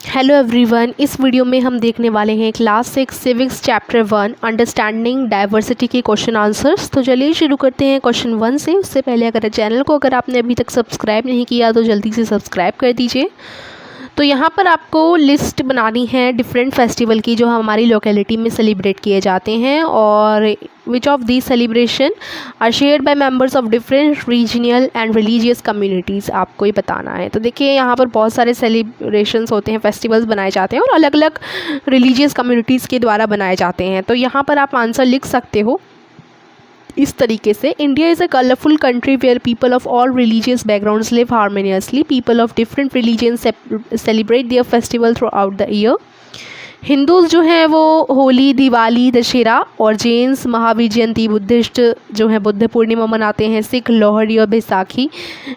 Hello everyone, इस video में हम देखने वाले हैं class 6 civics chapter 1 understanding diversity के क्वेश्चन आंसर्स। तो चलिए शुरू करते हैं क्वेश्चन 1 से। उससे पहले अगर आपने अभी तक सब्सक्राइब नहीं किया तो जल्दी से सब्सक्राइब कर दीजिए। तो यहाँ पर आपको लिस्ट बनानी है डिफरेंट फेस्टिवल की जो हमारी लोकेलिटी में सेलिब्रेट किए जाते हैं, और which of these celebration are shared by members of different regional and religious communities, आपको ये बताना है। तो देखिए यहाँ पर बहुत सारे सेलिब्रेशंस होते हैं, फेस्टिवल्स बनाए जाते हैं और अलग अलग रिलीजियस कम्युनिटीज़ के द्वारा बनाए जाते हैं। तो यहाँ पर आप आंसर लिख सकते हो इस तरीके से। India is a colourful country where people of all religious backgrounds live harmoniously. People of different religions celebrate their festival throughout the year. Hindus जो हैं वो होली, दिवाली, दशहरा, और जैन्स महावीर जयंती, बुद्धिस्ट जो है बुद्ध पूर्णिमा मनाते हैं, सिख लोहड़ी और बैसाखी।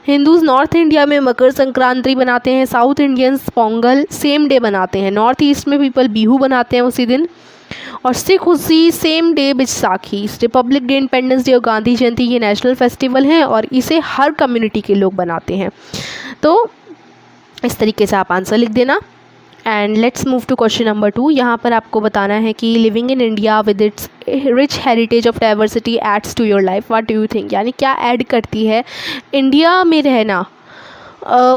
हिंदूज़ नॉर्थ इंडिया में मकर संक्रांति बनाते हैं, south Indians Pongal same day बनाते हैं, नॉर्थ ईस्ट में पीपल बिहू बनाते हैं उसी दिन, और सिख उसी same day Baisakhi. Republic day, independence day और गांधी जयंती ये नेशनल फेस्टिवल हैं और इसे हर कम्युनिटी के लोग बनाते हैं। तो इस तरीके से आप आंसर लिख देना। And let's move to question number 2। यहाँ पर आपको बताना है कि living in India with its rich heritage of diversity adds to your life, what do you think. यानी क्या ऐड करती है इंडिया में रहना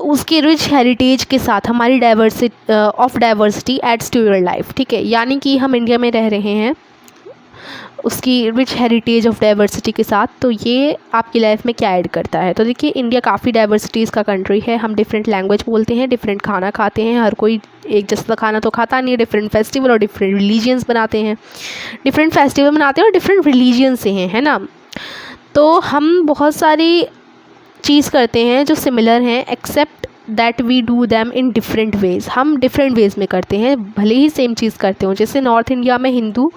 उसके रिच हेरिटेज के साथ, हमारी diversity adds to your life. ठीक है, यानी कि हम इंडिया में रह रहे हैं उसकी रिच हेरिटेज ऑफ डाइवर्सिटी के साथ, तो ये आपकी लाइफ में क्या ऐड करता है। तो देखिए इंडिया काफ़ी डाइवर्सिटीज़ का कंट्री है। हम डिफरेंट लैंग्वेज बोलते हैं, डिफरेंट खाना खाते हैं, हर कोई एक जैसा खाना तो खाता नहीं है। डिफरेंट फेस्टिवल और डिफरेंट रिलीजियंस बनाते हैं, डिफरेंट फेस्टिवल मनाते हैं और डिफरेंट रिलीजियन से हैं, है ना। तो हम बहुत सारी चीज़ करते हैं जो सिमिलर हैं, except that we do them in different ways. हम डिफरेंट वेज़ में करते हैं, भले ही सेम चीज़ करते हो। जैसे नॉर्थ इंडिया में हिंदू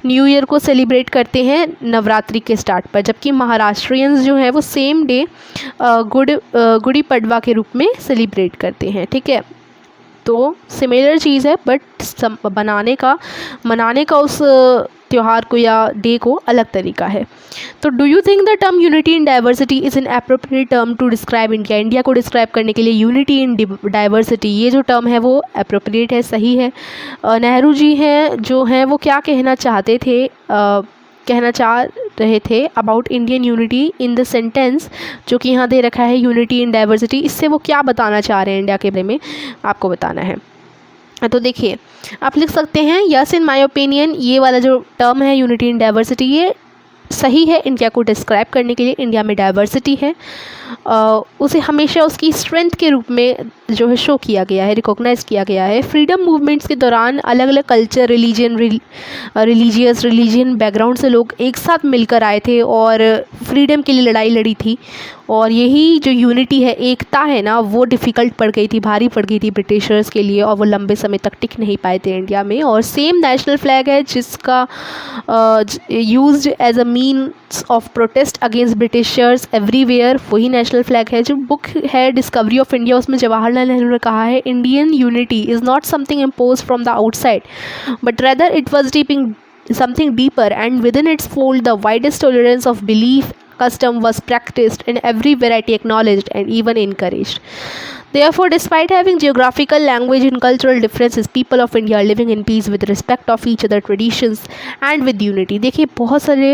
न्यू ईयर को सेलिब्रेट करते हैं नवरात्रि के स्टार्ट पर, जबकि महाराष्ट्रियंस जो हैं वो सेम डे गुड़ी पड़वा के रूप में सेलिब्रेट करते हैं। ठीक है, तो सिमिलर चीज़ है बट मनाने का उस त्यौहार को या डे को अलग तरीका है। तो do you think the term unity in diversity is an appropriate term to describe India. India को डिस्क्राइब करने के लिए यूनिटी इन डाइवर्सिटी ये जो टर्म है वो एप्रोप्रिएट है, सही है। नेहरू जी हैं जो हैं वो क्या कहना चाह रहे थे about Indian unity in the sentence जो कि यहाँ दे रखा है यूनिटी इन डाइवर्सिटी, इससे वो क्या बताना चाह रहे हैं इंडिया के बारे में, आपको बताना है। तो देखिए आप लिख सकते हैं यस इन माय ओपिनियन, ये वाला जो टर्म है यूनिटी इन डाइवर्सिटी ये सही है इंडिया को डिस्क्राइब करने के लिए। इंडिया में डाइवर्सिटी है, उसे हमेशा उसकी स्ट्रेंथ के रूप में जो है शो किया गया है, रिकॉग्नाइज़ किया गया है। फ्रीडम मूवमेंट्स के दौरान अलग अलग कल्चर, रिलीजियन बैकग्राउंड से लोग एक साथ मिलकर आए थे और फ्रीडम के लिए लड़ाई लड़ी थी, और यही जो यूनिटी है, एकता है ना, वो डिफ़िकल्ट पड़ गई थी, भारी पड़ गई थी ब्रिटिशर्स के लिए, और वो लंबे समय तक टिक नहीं पाए थे इंडिया में। और सेम नेशनल फ्लैग है जिसका used as a means of protest against Britishers everywhere, वही नेशनल फ्लैग है। जो बुक है डिस्कवरी ऑफ इंडिया, उसमें जवाहरलाल नेहरू ने कहा है Indian unity is not something impose from the outside but rather it was something deeper, and within its fold the widest tolerance of belief custom was practiced and every variety acknowledged and even encouraged. Therefore, despite having geographical, language and cultural differences, people of India are living in peace with respect of each other traditions and with unity. देखिए बहुत सारे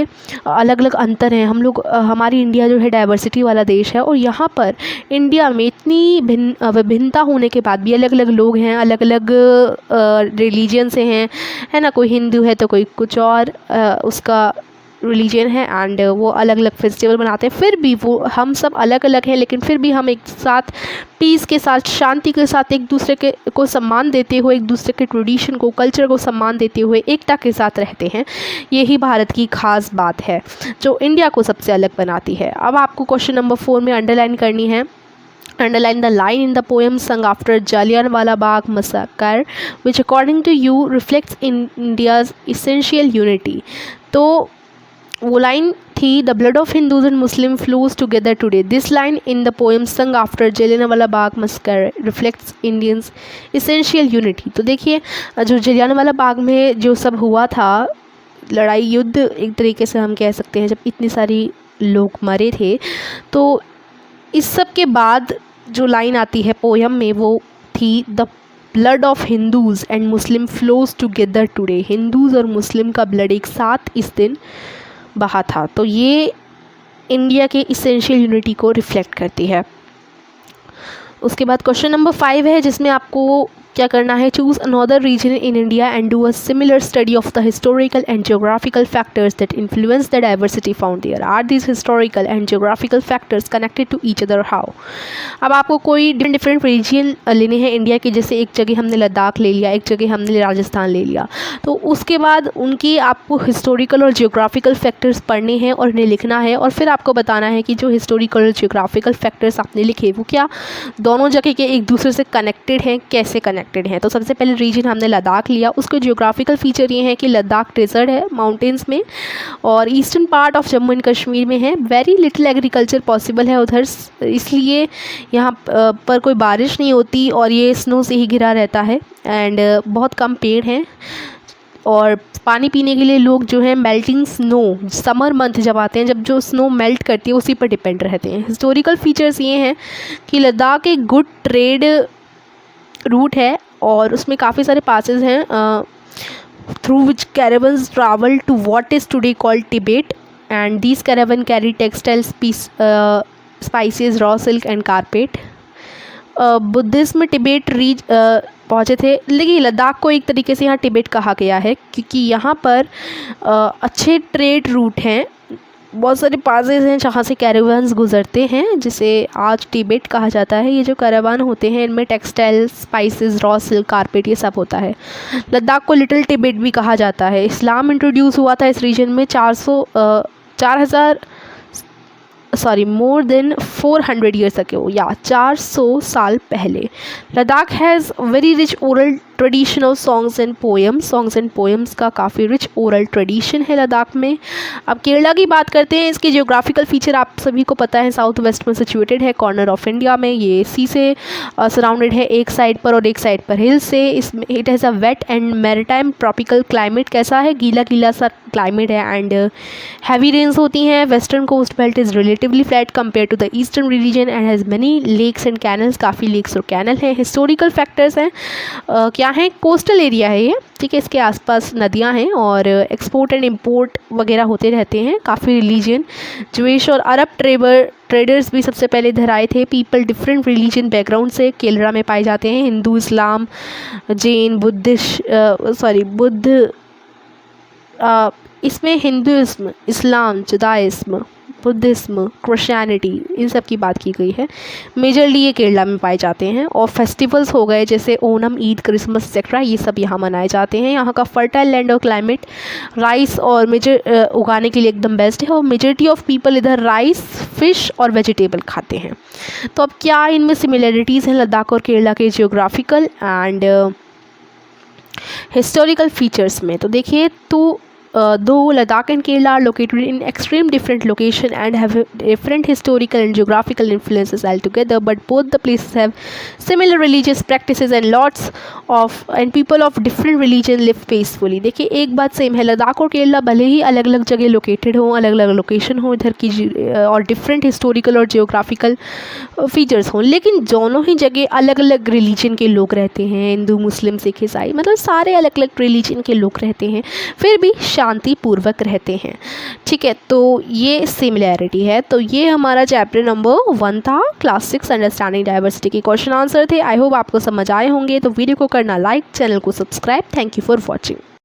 अलग अलग अंतर हैं। हम लोग हमारी इंडिया जो है डाइवर्सिटी वाला देश है, और यहाँ पर इंडिया में इतनी विभिन्नता होने के बाद भी अलग अलग लोग हैं, अलग अलग रिलीजन से हैं, है ना। कोई हिंदू है तो कोई कुछ और उसका रिलीजन है, एंड वो अलग अलग फेस्टिवल मनाते हैं। फिर भी वो हम सब अलग अलग हैं, लेकिन फिर भी हम एक साथ पीस के साथ, शांति के साथ, एक दूसरे को सम्मान देते हुए, एक दूसरे के ट्रेडिशन को, कल्चर को सम्मान देते हुए एकता के साथ रहते हैं। यही भारत की खास बात है जो इंडिया को सबसे अलग बनाती है। अब आपको क्वेश्चन नंबर 4 में अंडरलाइन करनी है। Underline the line in the poem sung after Jallianwala Bagh massacre, which according to you reflects in India's essential unity. तो वो लाइन थी the blood of Hindus and Muslim flows together today. This line in the poem संग after Jallianwala Bagh मस्कर reflects Indians essential unity. तो देखिए जो जलियांवाला बाग में जो सब हुआ था, लड़ाई युद्ध एक तरीके से हम कह सकते हैं, जब इतनी सारी लोग मरे थे, तो इस सब के बाद जो लाइन आती है पोएम में वो थी the blood of Hindus and Muslim flows together today, Hindus और मुस्लिम का ब्लड एक साथ इस दिन बहा था। तो ये इंडिया के इसेंशियल यूनिटी को रिफ्लेक्ट करती है। उसके बाद क्वेश्चन नंबर 5 है, जिसमें आपको क्या करना है, choose another region in India and do a similar study of the historical and geographical factors that influence the diversity found there. Are these historical and geographical factors connected to each other, how. अब आपको कोई different reason लेने हैं India के, जैसे एक जगह हमने लद्दाख ले लिया, एक जगह हमने राजस्थान ले लिया, तो उसके बाद उनकी आपको हिस्टोरिकल और जियोग्राफिकल फैक्टर्स पढ़ने हैं और उन्हें लिखना है, और फिर आपको बताना है कि जो हिस्टोरिकल और जियोग्राफिकल फैक्टर्स आपने लिखे वो क्या दोनों जगह के एक दूसरे से कनेक्टेड हैं, कैसे कनेक्टेड हैं। तो सबसे पहले रीजन हमने लद्दाख लिया, उसके जियोग्राफिकल फीचर ये हैं कि लद्दाख डेजर्ट है माउंटेन्स में, और eastern part of Jammu and Kashmir में है। वेरी लिटिल एग्रीकल्चर पॉसिबल है उधर, इसलिए यहाँ पर कोई बारिश नहीं होती और ये स्नो से ही घिरा रहता है, एंड बहुत कम पेड़ हैं, और पानी पीने के लिए लोग जो है मेल्टिंग स्नो समर मंथ जब आते हैं, जब जो स्नो मेल्ट करती है उसी पर डिपेंड रहते हैं। हिस्टोरिकल फीचर्स ये हैं कि लद्दाख एक गुड ट्रेड रूट है और उसमें काफ़ी सारे पासेस हैं through which caravans travel to what is today called Tibet, and these caravan carry textile spices, raw silk and carpet. Buddhism Tibet reach पहुँचे थे, लेकिन लद्दाख को एक तरीके से यहाँ तिब्बत कहा गया है क्योंकि यहाँ पर अच्छे ट्रेड रूट हैं, बहुत सारे पासेस हैं जहाँ से कैरावान्स गुजरते हैं, जिसे आज तिब्बत कहा जाता है। ये जो कैरावान होते हैं इनमें textile, spices, raw silk, carpet ये सब होता है। लद्दाख को लिटिल तिब्बत भी कहा जाता है। इस्लाम इंट्रोड्यूस हुआ था इस रीजन में मोर देन 400 ईयर्स अगो, या 400 साल पहले। Ladakh has very rich oral tradition of songs and poems का काफ़ी रिच ओरल ट्रेडिशन है लद्दाख में। अब केरला की बात करते हैं, इसके जियोग्राफिकल फीचर आप सभी को पता है, साउथ वेस्ट में सिचुएटेड है, कॉर्नर ऑफ इंडिया में, ये सी से सराउंडेड है एक साइड पर और एक साइड पर हिल से। इसमें it has a wet and maritime tropical climate, कैसा है, गीला गीला सा क्लाइमेट है, एंड हैवी रेन्स होती हैं। Western coast belt is relatively flat compare to the eastern region and has many lakes and canals, काफ़ी लेक्स और कैनल हैं। हिस्टोरिकल फैक्टर्स हैं क्या है, कोस्टल एरिया है ये, ठीक है, इसके आसपास नदियां हैं और एक्सपोर्ट एंड इंपोर्ट वगैरह होते रहते हैं। काफ़ी रिलीजन, ज्यूइश और अरब ट्रेडर्स भी सबसे पहले इधर आए थे। पीपल डिफरेंट रिलीजन बैकग्राउंड से केरला में पाए जाते हैं, हिंदू, इस्लाम, जैन, बुद्ध, इसमें हिंदुइज्म, इस्लाम, जुदाइज्म, बुद्धिज्म, क्रिश्चियनिटी, इन सब की बात की गई है। मेजरली ये केरला में पाए जाते हैं। और फेस्टिवल्स हो गए जैसे ओणम, ईद, क्रिसमस एक्सेट्रा, ये सब यहाँ मनाए जाते हैं। यहाँ का फर्टाइल लैंड और क्लाइमेट राइस और उगाने के लिए एकदम बेस्ट है, और मेजॉरिटी ऑफ पीपल इधर राइस, फिश और वेजिटेबल खाते हैं। तो अब क्या इनमें सिमिलरिटीज़ हैं लद्दाख और केरला के जियोग्राफिकल एंड हिस्टोरिकल फीचर्स में? तो देखिए, तो though Ladakh and Kerala are located in extreme different location and have different historical and geographical influences altogether, but both the places have similar religious practices and people of different religion live peacefully। देखिए, एक बात same है, लद्दाख और केरला भले ही अलग अलग जगह located हों, अलग अलग लोकेशन हो इधर की और डिफरेंट हिस्टोरिकल और जियोग्राफिकल फीचर्स हों, लेकिन दोनों ही जगह अलग अलग रिलीजन के लोग रहते हैं। हिंदू, मुस्लिम, सिख, ईसाई, मतलब सारे अलग अलग रिलीजन के लोग रहते हैं, फिर भी शांतिपूर्वक रहते हैं। ठीक है, तो ये सिमिलैरिटी है। तो ये हमारा चैप्टर नंबर 1 था, क्लास 6 अंडरस्टैंडिंग डाइवर्सिटी के क्वेश्चन आंसर थे। आई होप आपको समझ आए होंगे। तो वीडियो को करना लाइक, चैनल को subscribe. Thank you for watching.